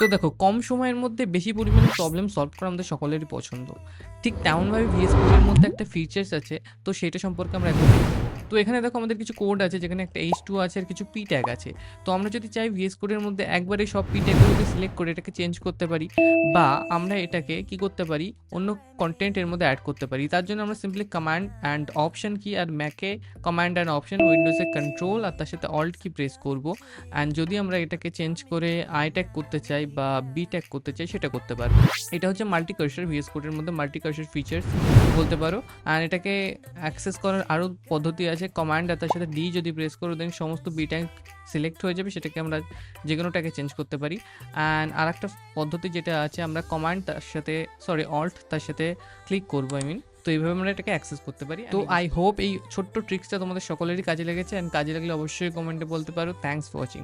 তো দেখো, কম সময়ের মধ্যে বেশি পরিমাণে প্রবলেম সলভ করা আমাদের সকলেরই পছন্দ। ঠিক তেমনভাবে VS কোডের মধ্যে একটা ফিচার্স আছে, তো সেটা সম্পর্কে আমরা এখন দেখব। তো এখানে দেখো আমাদের কিছু কোড আছে, যেখানে একটা H2 আছে আর কিছু P ট্যাগ আছে। তো আমরা যদি চাই VS কোডের মধ্যে একবারে সব P ট্যাগগুলোকে সিলেক্ট করে এটাকে চেঞ্জ করতে পারি, বা আমরা এটাকে কি করতে পারি, অন্য কন্টেন্ট এর মধ্যে অ্যাড করতে পারি। তার জন্য আমরা সিম্পলি কমান্ড অ্যান্ড অপশন কি, আর ম্যাকে কমান্ড অ্যান্ড অপশন, উইন্ডোজে কন্ট্রোল আর তার সাথে অল্ট কি প্রেস করব। অ্যান্ড যদি আমরা এটাকে চেঞ্জ করে আই ট্যাগ করতে চাই বা বি ট্যাগ করতে চাই, সেটা করতে পারবো। এটা হচ্ছে মাল্টি কার্সর, VS কোডের মধ্যে মাল্টি কার্সর ফিচার্স বলতে পারো। অ্যান্ড এটাকে অ্যাক্সেস করার আরও পদ্ধতি আছে। কমান্ড আর তার সাথে ডি যদি প্রেস করো, দেন সমস্ত বি ট্যাগ সিলেক্ট হয়ে যাবে, সেটাকে আমরা যে কোনোটাকে চেঞ্জ করতে পারি। অ্যান্ড আর একটা পদ্ধতি যেটা আছে, আমরা কমান্ড তার সাথে অল্ট তার সাথে ক্লিক করবো, তো এইভাবে আমরা এটাকে অ্যাক্সেস করতে পারি। তো আই হোপ এই ছোট্ট ট্রিক্সটা তোমাদের সকলেরই কাজে লেগেছে, অ্যান্ড কাজে লাগলে অবশ্যই কমেন্টে বলতে পারো। Thanks for watching.